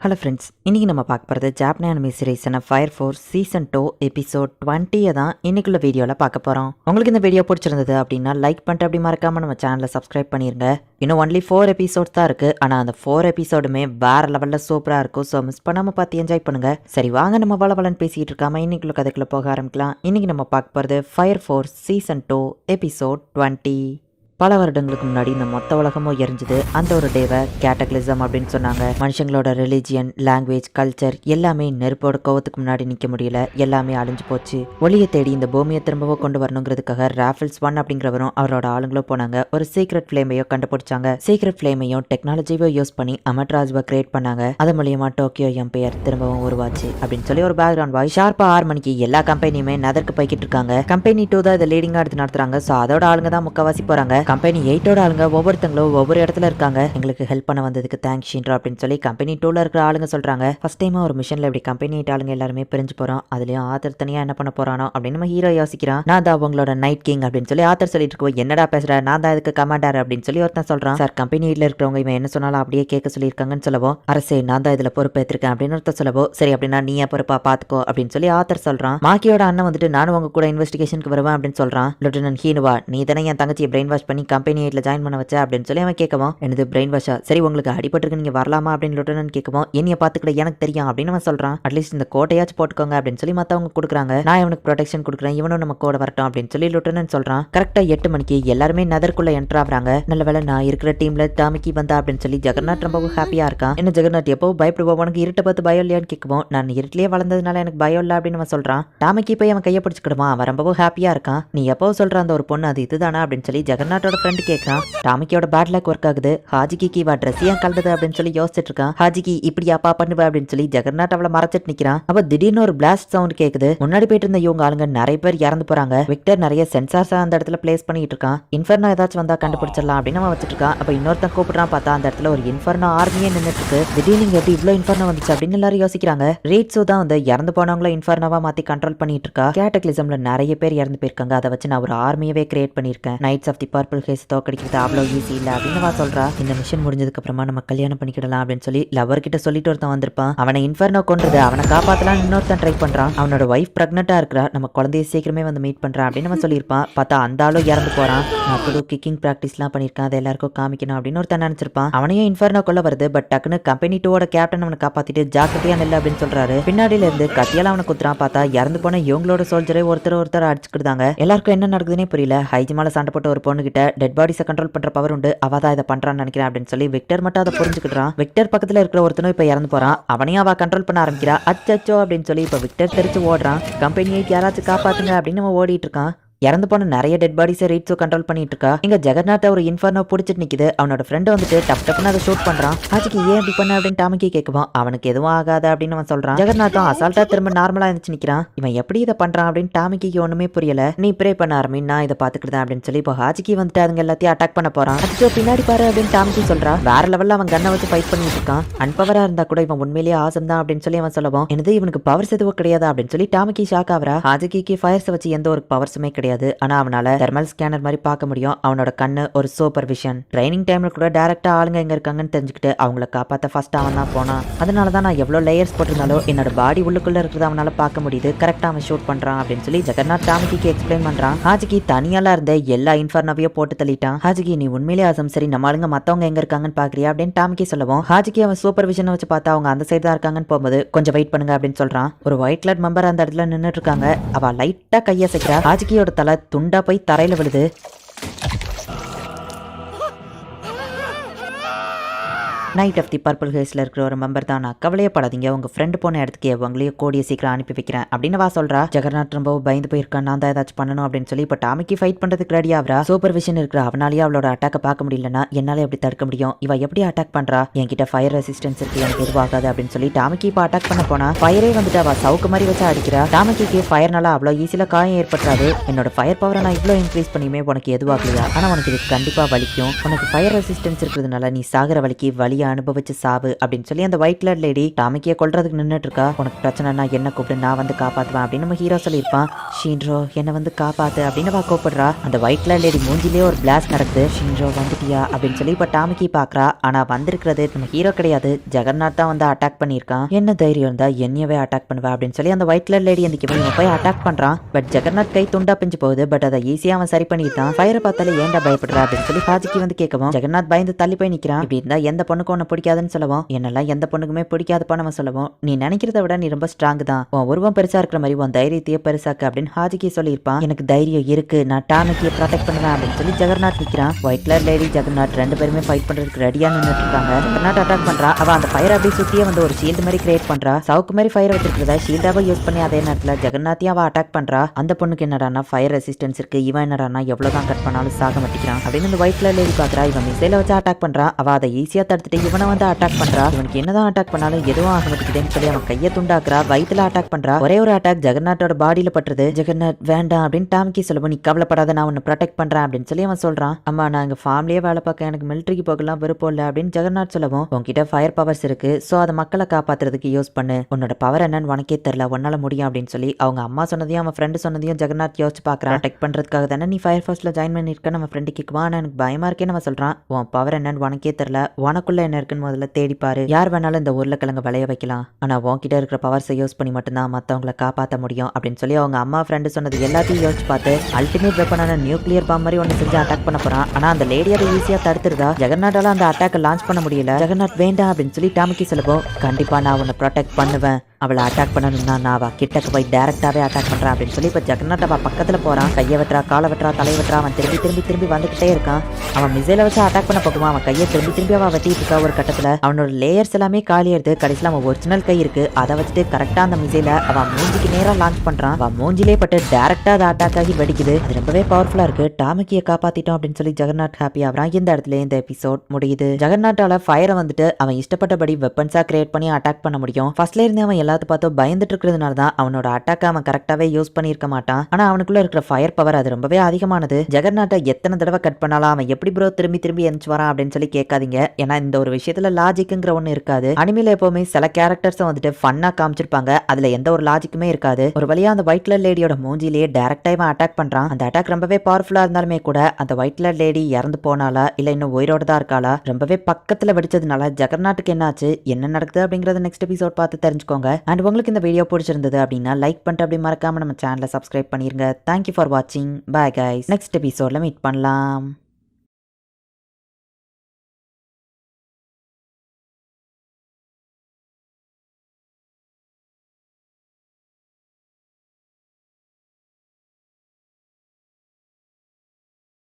Hello friends, இன்றைக்கி நம்ம பார்க்க போகிறது ஜாப்பனீஸ் அனிமே சீரிஸான ஃபயர் ஃபோர்ஸ் சீசன் 2 எபிசோட் 20 தான் இன்னைக்குள்ள வீடியோவில் பார்க்க போகிறோம். உங்களுக்கு இந்த வீடியோ பிடிச்சிருந்தது அப்படின்னா லைக் பண்ணிட்டு அப்படி மறக்காமல் நம்ம சேனலை சப்ஸ்கிரைப் பண்ணிடுங்க. இன்னும் ஒன்லி 4 எபிசோட்ஸ் தான் இருக்குது. ஆனால் அந்த 4 எபிசோடுமே வேறு லெவலில் சூப்பராக இருக்கும். ஸோ மிஸ் பண்ணாமல் பார்த்து என்ஜாய் பண்ணுங்கள். சரி வாங்க நம்ம வளவலன்னு பேசிகிட்டு இருக்காமல் இன்னைக்குள்ள கதைக்குள்ளே போக ஆரம்பிக்கலாம். இன்றைக்கி நம்ம பார்க்க போகிறது ஃபயர் ஃபோர்ஸ் சீசன் 2 எபிசோட் 20. பல வருடங்களுக்கு முன்னாடி இந்த மொத்த உலகமும் எரிஞ்சுது. அந்த ஒரு டேவை கேட்டக்லிசம் அப்படின்னு சொன்னாங்க. மனுஷங்களோட ரிலிஜியன், லாங்குவேஜ், கல்ச்சர் எல்லாமே நெருப்போட கோவத்துக்கு முன்னாடி நிற்க முடியல. எல்லாமே அழிஞ்சு போச்சு. ஒளியை தேடி இந்த பூமியை திரும்பவும் கொண்டு வரணுங்கிறதுக்காக ராஃபில்ஸ் 1 அப்படிங்கிறவரும் அவரோட ஆளுங்களும் போனாங்க. ஒரு சீக்ரெட் ஃபிளேமையோ கண்டுபிடிச்சாங்க. சீக்ரெட் ஃபிளேமையும் டெக்னாலஜியோ யூஸ் பண்ணி அமட்ராஜ்வை கிரியேட் பண்ணாங்க. அது மூலியமா டோக்கியோ எம்பையர் திரும்பவும் உருவாச்சு அப்படின்னு சொல்லி ஒரு பேக்ரவுண்ட் வாய்ஸ். ஷார்ப்பா 6 மணிக்கு எல்லா கம்பெனியுமே நதற்கு போய்கிட்டு இருக்காங்க. கம்பெனி 2 தான் இதை லீடிங்கா எடுத்து நடத்துறாங்க. ஸோ அதோட ஆளுங்க தான் முக்காவாசி போறாங்க. கம்பெனி 8ஓட ஆளுங்க ஒவ்வொருத்தங்களும் ஒவ்வொரு இடத்துல இருக்காங்க. எங்களுக்கு ஹெல்ப் பண்ண வந்ததுக்கு தேங்க்ஸ் ஷீன்ரா அப்படின்னு சொல்லி கம்பெனி 2ல இருக்கிற ஆளுங்க சொல்றாங்க. ஃபர்ஸ்ட் டைமா ஒரு மிஷன்ல இப்படி கம்பெனி 8 ஆளுங்க எல்லாருமே பிரிஞ்சு போறோம். அதுலயும் ஆத்தர் தனியா என்ன பண்ண போறானோ அப்படின்னு நம்ம ஹீரோ யோசிக்கிறான். நான் தான் அவங்களோட நைட் கிங் அப்படின்னு சொல்லி ஆத்தர் சொல்லிட்டு இருக்கோம். என்னடா பேசுற, நான் தான் இதுக்கு கமாண்டர் அப்படின்னு சொல்லி ஒருத்தன் சொல்றான். சார் கம்பெனி 8ல இருக்கிறவங்க இவன் என்ன சொன்னாலும் அப்படியே கேட்க சொல்லியிருக்காங்கன்னு சொல்லவும், அரசே நான் தான் இதுல பொறுப்பேற்றிருக்கேன் அப்படின்னு ஒருத்தர் சொல்லவோ, சரி அப்படின்னா நீ பொறுப்பா பாத்துக்கோ அப்படின்னு சொல்லி ஆத்தர் சொல்றான். மாக்கியோட அண்ணன் வந்துட்டு நானும் உங்க கூட இன்வெஸ்டிகேஷனுக்கு வருவேன் அப்படின்னு சொல்றான். லெப்டினன்ட் ஹீனுவா, நீ தானே என் தங்கச்சியை பிரெயின் வாஷ் பண்ணி கம்பெனி 8ல ஜாயின் பண்ண வச்ச அப்படின்னு சொல்லி அவன் கேட்கவும், எனது பிரெயின் வாஷா, சரி உங்களுக்கு அடிபட்டிருக்கு நீங்க வரலாமா அப்படின்னு லெப்டினன்ட் கேட்கவும், என்னைய பாத்துக்கல எனக்கு தெரியும் அப்படின்னு அவன் சொல்றான். அட்லீஸ்ட் இந்த கோட்டையாச்சும் போட்டுக்கோங்க அப்படின்னு சொல்லி மத்தவங்க கொடுக்குறாங்க. நான் இவனுக்கு ப்ரொடெக்ஷன் கொடுக்குறேன், இவனும் நம்ம கூட வரட்டும் அப்படின்னு சொல்லி லெப்டினன்ட் சொல்றான். கரெக்டா 8 மணிக்கு எல்லாருமே நதற்குள்ள என்டர் ஆகுறாங்க. நல்ல வேளை நான் இருக்கிற டீம்ல டாமிக்கி வந்தா அப்படின்னு சொல்லி ஜெகநாத் ரொம்பவும் ஹாப்பியா இருக்கான். என்ன ஜெகநாத் எப்போ பயப்படுவோம், உனக்கு இருட்டை பார்த்து பயம் இல்லையான்னு கேட்கவும், நான் இருட்டிலேயே வளர்ந்ததுனால எனக்கு பயம் இல்லை அப்படின்னு அவன் சொல்றான். டாமிக்கி போய் அவன் கையை பிடிச்சிக்கிடுவான். அவன் ரொம்பவும் ஹாப்பியா இருக்கான். நீ எப்போ சொல்ற அந்த ஒரு பொண்ணு அது இதுதானா அப்படின்னு சொல்லி ஜெகநாத்தோட ஃப்ரெண்ட் கேட்கறான். டாமிக்கியோட பேட் லக் ஒர்க் ஆகுது. ஹாஜிக்கு வா ட்ரெஸ் ஏன் கலந்தது அப்படின்னு சொல்லி யோசிச்சுட்டு இருக்கான். ஹாஜிக்கு இப்படி அப்பா பண்ணுவ அப்படின்னு சொல்லி ஜெகநாத் அவளை மறைச்சிட்டு நிக்கிறான். அவ திடீர்னு ஒரு பிளாஸ்ட் சவுண்ட் கேக்குது. முன்னாடி போயிட்டு இருந்த இவங்க ஆளுங்க நிறைய பேர் இறந்து போறாங்க. விக்டர் நிறைய சென்சார்ஸ் அந்த இடத்துல பிளேஸ் பண்ணிட்டு இருக்கான். இன்ஃபர்னோ ஏதாச்சும் வந்தா கண்டுபிடிச்சிடலாம் அப்படின்னு அவன் வச்சிட்டு இருக்கான். அப்ப இன்னொருத்தன் கூப்பிடுறான். பார்த்தா அந்த இடத்துல ஒரு இன்ஃபர்னோ ஆர்மியே நின்றுட்டு இருக்கு. திடீர்னு இங்க எப்படி இவ்வளவு இன்ஃபர்னோ வந்துச்சு அப்படின்னு எல்லாரும் யோசிக்கிறாங்க. ரீட்ஸோ தான் வந்து இறந்து போனவங்கள இன்ஃபர்னோவா மாத்தி கண்ட்ரோல் பண்ணிட்டு இருக்கா. கேட்டக்லிசம்ல நிறைய பேர் இறந்து போயிருக்காங்க. அதை வச்சு நான் ஒரு ஆர்மியவே கிரியேட் பண்ணிருக்கேன். Knights of the purple haze தோக்கடிக்கிறது அவ்வளவு ஈஸி இல்ல அப்படின்னு சொல்றா. இந்த மிஷன் முடிஞ்சதுக்கு அப்புறமா நம்ம கல்யாணம் பண்ணிக்கிடலாம் அப்படின்னு சொல்லி லவர் கிட்ட சொல்லிட்டு ஒருத்தன் வந்திருப்பான். அவனை இன்ஃபர்னோ கொன்றது, அவனை காப்பாத்தலாம் இன்னொருத்தன் ட்ரை பண்றான். அவனோட வைஃப் பிரெக்னெண்டா இருக்கிறா, நம்ம குழந்தைய சீக்கிரமே வந்து மீட் பண்றான் அப்படின்னு நம்ம சொல்லியிருப்பான். பார்த்தா அந்த ஆளும் இறந்து போறான். நான் புது கிக்கிங் பிராக்டிஸ்லாம் பண்ணியிருக்கேன், அதை எல்லாருக்கும் காமிக்கணும் அப்படின்னு ஒருத்தன் நினைச்சிருப்பான். அவனையும் இன்ஃபர்னோ கொள்ள வருது. பட் டக்குன்னு கம்பெனி 2ஓட கேப்டன் அவனை காப்பாத்திட்டு ஜாக்கிரதையா நெல் அப்படின்னு சொல்றாரு. பின்னாடியில இருந்து கத்தியால அவனை குத்துறான். பார்த்தா இறந்து போன இவங்களோட சோல்ஜரை ஒருத்தர் அடிச்சுக்கிட்டாங்க. எல்லாருக்கும் என்ன நடக்குதுன்னே புரியல. ஹைஜிமால சண்டை போட்ட ஒரு பொண்ணு கிட்ட டெட் பாடிஸை கண்ட்ரோல் பண்ற பவர் உண்டு, அவ தான் இதை பண்றான்னு நினைக்கிறேன் அப்படின்னு சொல்லி விக்டர் மட்டும் அதை புரிஞ்சுக்கிட்டான். விக்டர் பக்கத்துல இருக்கிற ஒருத்தனும் இப்ப இறந்து போறான். அவனையும் அவ கண்ட்ரோல் பண்ண ஆரம்பிக்கிறா. அச்சோ அப்படின்னு சொல்லி இப்ப விக்டர் தெரிச்சு ஓடுறான். கம்பெனி 8 யாராச்சும் காப்பாத்துங்க அப்படின்னு அவன் ஓடிட்டு இருக்கான். இறந்து போன நிறைய டெட் பாடிஸை ரீட்ஸோ கண்ட்ரோல் பண்ணிட்டு இருக்கா. இங்க ஜெகநாத் ஒரு இன்ஃபர்னோ பிடிச்சிட்டு நிக்குது. அவனோட ஃப்ரெண்ட் வந்துட்டு டப்னு அதை ஷூட் பண்றான். ஹாஜிக்கு ஏன் இப்படி பண்ண அப்படின்னு டாமிக்கி கேட்குவான். அவனுக்கு எதுவும் ஆகாது அப்படின்னு அவன் சொல்றான். ஜெகநாத்தும் அசால்ட்டா திரும்ப நார்மலா இருந்துச்சு நிக்கிறான். இவன் எப்படி இதை பண்றான் அப்படின்னு டாமிக்கு ஒண்ணுமே புரியல. நீ ப்ரே பண்ண ஆரம்பி, நான் இதை பாத்துக்கிட்டேன் அப்படின்னு சொல்லி இப்போ ஹாஜிக்கு வந்துட்டு அதுங்க எல்லாத்தையும் அட்டாக் பண்ண போறான். அச்சோ பின்னாடி பாரு அப்படின்னு டாமிக்கி சொல்றா. வேற லெவல்ல அவன் கண்ணை வச்சு ஃபைட் பண்ணிட்டு இருக்கான். அன்பவரா இருந்தா கூட இவன் உண்மையிலேயே ஆசம் தான் அப்படின்னு சொல்லி அவன் சொல்லவும், எனது இவனுக்கு பவர்ஸ் எதுவும் கிடையாது அப்படின்னு சொல்லி டாமிக்கி ஷாக் ஆவரா. ஹாஜிக்கு ஃபயர்ஸ் வச்சு எந்த ஒரு பவர்ஸுமே கிடையாது. ஆனா அவனால தெர்மல் ஸ்கேனர் மாதிரி பார்க்க முடியும். அவனோட கண்ணு ஒரு சூப்பர் விஷன். ட்ரைனிங் டைம்ல கூட டைரக்டா ஆளுங்க எங்க இருக்காங்கன்னு தெரிஞ்சுக்கிட்டு அவங்கள காப்பாத்த ஃபர்ஸ்ட் அவன் தான் போனான். அதனாலதான் நான் எவ்வளவு லேயர்ஸ் போட்டிருந்தாலும் என்னோட பாடி உள்ளுக்குள்ள இருக்கிறத அவனால பார்க்க முடியுது. கரெக்டா அவன் ஷூட் பண்றான் அப்படின்னு சொல்லி ஜெகநாத் டாமிக்கு எக்ஸ்பிளைன் பண்றான். ஹாஜிக்கு தனியால இருந்த எல்லா இன்ஃபர்னோவையும் போட்டு தள்ளிட்டான். ஹாஜிக்கு நீ உண்மையிலே ஆசம், சரி நம்ம ஆளுங்க மத்தவங்க எங்க இருக்காங்கன்னு பாக்குறியா அப்படின்னு டாமிக்கு சொல்லவும், ஹாஜிக்கு அவன் சூப்பர் விஷனை வச்சு பார்த்தா அவங்க அந்த சைடு தான் இருக்காங்கன்னு போகும்போது கொஞ்சம் வெயிட் பண்ணுங்க அப்படின்னு சொல்றான். ஒரு ஒயிட் கிளட் மெம்பர் அந்த இடத்துல நின்றுட்டு இருக்காங்க. அவ லைட்டா கையசைக்கிறா. ஹாஜிக்கியோட தலை துண்டா போய் தரையில விழுது. நைட் ஆஃப் தி பர்பிள் ஹேஸ்ல இருக்கிற ஒரு மெம்பர் தான். நான் கவலையப்படாதீங்க, உங்க ஃப்ரெண்டு போன இடத்துக்கு உங்களையும் கோடிய சீக்கிரம் அனுப்பி வைக்கிறேன் அப்படின்னு வா சொல்றா. ஜெகநாத் ரொம்ப பயந்து போயிருக்கான். நான் தான் ஏதாச்சும் பண்ணணும் அப்படின்னு சொல்லி இப்ப டாமிக்கு ஃபைட் பண்றதுக்கு ரெடி ஆகுறா. சூப்பர் விஷன் இருக்கிற அவனாலேயே அவளோட அட்டாக்க பார்க்க முடியலன்னா என்னால எப்படி தடுக்க முடியும்? இவ எப்படி அட்டாக் பண்றா? என்கிட்ட ஃபயர் ரெசிஸ்டன்ஸ் இருக்கு, எனக்கு எதுவாகாது அப்படின்னு சொல்லி டாமிக்கு இப்ப அட்டாக் பண்ண போனா ஃபயரே வந்துட்டு அவ சவுக்கு மாதிரி வச்சு அடிக்கிறா. டாமிக்கு ஃபயர்னால அவ்வளவு ஈஸியில காயம் ஏற்பட்டாது. என்னோட ஃபயர் பவரை நான் இவ்வளவு இன்க்ரீஸ் பண்ணியுமே உனக்கு எதுவாகலையா? ஆனா உனக்கு இது கண்டிப்பா வலிக்கும். உனக்கு ஃபயர் ரெசிஸ்டன்ஸ் இருக்கிறதுனால நீ சாகிற வலிக்கு வலியா அனுபவிச்சு சாவு அப்படின்னு சொல்லி அந்த ஒயிட் கலர் லேடி டாமிக்கிய கொல்றதுக்கு நின்னுட்டு இருக்கா. உனக்கு பிரச்சனைனா என்ன கூப்பிட்டு நான் வந்து காப்பாத்துவேன் அப்படின்னு நம்ம ஹீரோ சொல்லியிருப்பான். ஷீன்ரோ என்ன வந்து காப்பாத்து அப்படின்னு அவ கூப்பிடுறா. அந்த ஒயிட் கலர் லேடி மூஞ்சிலே ஒரு பிளாஸ்ட் நடக்குது. ஷீன்ரோ வந்துட்டியா அப்படின்னு சொல்லி இப்ப டாமிக்கி பாக்குறா. ஆனா வந்திருக்கிறது நம்ம ஹீரோ கிடையாது, ஜெகநாத் தான் வந்து அட்டாக் பண்ணியிருக்கான். என்ன தைரியம் இருந்தா என்னையவே அட்டாக் பண்ணுவா அப்படின்னு சொல்லி அந்த ஒயிட் கலர் லேடி அந்த இவன் போய் அட்டாக் பண்றான். பட் ஜெகநாத் கை துண்டா பிஞ்சு போகுது. பட் அதை ஈஸியா அவன் சரி பண்ணிட்டான். ஃபயரை பார்த்தாலே ஏன்டா பயப்படுறா அப்படின்னு சொல்லி ஹாஜிக்கு வந்து கேட்கவும் ஜெகநாத் பயந்து தள்ளி போய் நிக்கிறான். இப்படி இருந்தா எந்த பொண்ணுக்கும் உன்னை பிடிக்காதுன்னு சொல்லவும் என்னெல்லாம் எந்த பொண்ணுக்குமே பிடிக்காதுப்பா நம்ம சொல்லவும் நீ நினைக்கிறத விட நீ ரொம்ப ஸ்ட்ராங் தான், உன் உருவம் பெருசா இருக்கிற மாதிரி உன் தைரியத்தையே பெருசாக்கு அப்படின்னு ஹாஜிக்கு சொல்லியிருப்பான். எனக்கு தைரியம் இருக்கு, நான் டாமிக்கியை ப்ரொடெக்ட் பண்ணுவேன் அப்படின்னு சொல்லி ஜெகநாத் நிக்கிறான். ஒயிட் கலர் லேடி ஜெகநாத் ரெண்டு பேருமே ஃபைட் பண்றதுக்கு ரெடியா நின்னுட்டு இருக்காங்க. ஜெகநாத் அட்டாக் பண்றா. அவ அந்த ஃபயர் அப்படியே சுத்தியே வந்து ஒரு ஷீல்டு மாதிரி கிரியேட் பண்றா. சவுக்கு மாதிரி ஃபயர் வச்சிருக்கிறத ஷீல்டாவை யூஸ் பண்ணி அதே நேரத்துல ஜெகநாத்தையும் அவ அட்டாக் பண்றா. அந்த பொண்ணுக்கு என்னடானா ஃபயர் ரெசிஸ்டன்ஸ் இருக்கு, இவன் என்னடானா எவ்வளவுதான் கட் பண்ணாலும் சாக மாட்டேங்கிறான் அப்படின்னு இந்த ஒயிட் கலர் லேடி பாக்குறா. இவன் மிசைல வச்சு அட்டாக் பண்றா. அவ அதை ஈஸியா தடுத்துட்டு இவனை வந்து அட்டாக் பண்றா. இவனுக்கு என்னதான் அட்டாக் பண்ணாலும் எதுவும் ஆக மாட்டேங்குதுன்னு சொல்லி அவன் கையை துண்டாக்குறா. வயிற்றுல அட்டாக் பண்றா. ஒரே ஒரு அட்டாக் ஜெகநாத்தோட பாடியில பட்டுருது. ஜெகநாத் வேண்டாம் அப்படின்னு டாமிக்கி சொல்லுவோம். நீ கவலைப்படாத, நான் உன்னை ப்ரொடெக்ட் பண்றேன் அப்படின்னு சொல்லி அவன் சொல்றான். அம்மா நான் எங்க ஃபேமிலியே வேலை பார்க்க எனக்கு மிலிட்டரிக்கு போகலாம் விருப்பம் இல்லை அப்படின்னு ஜெகநாத் சொல்லவும் உன்கிட்ட ஃபயர் பவர்ஸ் இருக்கு, சோ அதை மக்களை காப்பாத்துறதுக்கு யூஸ் பண்ணு, உன்னோட பவர் என்னன்னு உனக்கே தெரியல, உன்னால முடியும் அப்படின்னு சொல்லி அவங்க அம்மா சொன்னதையும் அவன் ஃப்ரெண்டு சொன்னதையும் ஜெகநாத் யோசிச்சு பாக்குறான். டெக் பண்றதுக்காக தானே நீ ஃபயர் ஃபோர்ஸ்ல ஜாயின் பண்ணிருக்க நம்ம ஃப்ரெண்டு கேக்குவா. எனக்கு பயமா இருக்கேன்னு அவன் சொல்றான். உன் பவர் என்னன்னு உனக்கே தெரியல, உனக்குள்ள என்ன இருக்குன்னு முதல்ல தேடி பாரு, யார் வேணாலும் இந்த உருளைக்கிழங்கு விளைய வைக்கலாம், ஆனா உன்கிட்ட இருக்கிற பவர்ஸை யூஸ் பண்ணி மட்டும்தான் மத்தவங்களை காப்பாற்ற முடியும் அப்படின்னு சொல்லி அவங்க அம்மா ஃப்ரெண்டு சொன்னது எல்லாத்தையும் யோசிச்சு பார்த்து அல்டிமேட் வெப்பனான நியூக்ளியர் பாம் மாதிரி ஒன்று செஞ்சு அட்டாக் பண்ண போறான். ஆனா அந்த லேடி அதை ஈஸியா தடுத்துருதா. ஜெகநாட்டால அந்த அட்டாக் லான்ச் பண்ண முடியல. ஜெகநாத் வேண்டாம் அப்படின்னு சொல்லி டாமிக்கி சொல்லுவோம். கண்டிப்பா நான் உன்னை ப்ரொடெக்ட் பண்ணுவேன், அவளை அட்டாக் பண்ணணும்னா நான் அவ கிட்டக்கு போய் டைரக்டாவே அட்டாக் பண்றான் அப்படின்னு சொல்லி இப்ப ஜெகநாத் அவ பக்கத்துல போறான். கையை வெட்டுறா, காலை வெட்டுறா, தலை வெட்டுறா. அவன் திரும்பி வந்துகிட்டே இருக்கான். அவன் மிசைல வச்சு அட்டாக் பண்ண போகுமா அவன் கையை திரும்பி அவன் வெட்டிட்டு இருக்கா. ஒரு கட்டத்துல அவனோட லேயர்ஸ் எல்லாமே காலி எடுத்து கடைசியில் அவன் ஒரிஜினல் கை இருக்கு அதை வச்சுட்டு கரெக்டா அந்த மிசைல அவன் மூஞ்சிக்கு நேரா லான்ச் பண்றான். அவன் மூஞ்சிலே பட்டு டைரக்டா அதை அட்டாக் ஆகி வெடிக்குது. அது ரொம்பவே பவர்ஃபுல்லா இருக்கு. டாமிக்கியை காப்பாத்திட்டோம் அப்படின்னு சொல்லி ஜெகநாத் ஹாப்பி ஆகிறான். இந்த இடத்துல இந்த எபிசோட் முடியுது. ஜெகநாட்டால ஃபயரை வந்துட்டு அவன் இஷ்டப்பட்டபடி வெப்பன்ஸா கிரியேட் பண்ணி அட்டாக் பண்ண முடியும். ஃபர்ஸ்ட்ல இருந்து அவன் எல்லாத்த பார்த்து பயந்துட்டு இருக்கிறதுனால தான் அவனோட அட்டாக் அவன் கரெக்டாவே யூஸ் பண்ணிருக்க மாட்டான். ஆனா அவனுக்குள்ள இருக்கிற ஃபயர் பவர் அது ரொம்பவே அதிகமானது. ஜெகநாட்டை எத்தனை தடவை கட் பண்ணாலும் அவன் எப்படி ப்ரோ திரும்பி எந்திச்சு வரான் அப்படின்னு சொல்லி கேட்காதீங்க. ஏன்னா இந்த ஒரு விஷயத்துல லாஜிக்குங்கிற ஒண்ணு இருக்காது. அனிமேல எப்பவுமே சில கேரக்டர்ஸ் வந்துட்டு ஃபன்னா காமிச்சிருப்பாங்க, அதுல எந்த ஒரு லாஜிக்குமே இருக்காது. ஒரு வழியா அந்த ஒயிட் கலர் லேடியோட மூஞ்சிலேயே டைரக்டா இவன் அட்டாக் பண்றான். அந்த அட்டாக் ரொம்பவே பவர்ஃபுல்லா இருந்தாலுமே கூட அந்த ஒயிட் கலர் லேடி இறந்து போனாலா இல்ல இன்னும் உயிரோட தான் இருக்காளா, ரொம்பவே பக்கத்துல வெடிச்சதுனால ஜெகநாட்டுக்கு என்னாச்சு, என்ன நடக்குது அப்படிங்கறத நெக்ஸ்ட் எபிசோட் பார்த்து தெரிஞ்சுக்கோங்க. அண்ட் உங்களுக்கு இந்த வீடியோ பிடிச்சிருந்தது அப்படின்னா லைக் பண்ணிட்டு அப்படி மறக்காம நம்ம சேனலை சப்ஸ்கிரைப் பண்ணிருங்க. தேங்க்யூ ஃபார் வாட்சிங். Bye guys. நெக்ஸ்ட் எபிசோட்ல மீட் பண்ணலாம்.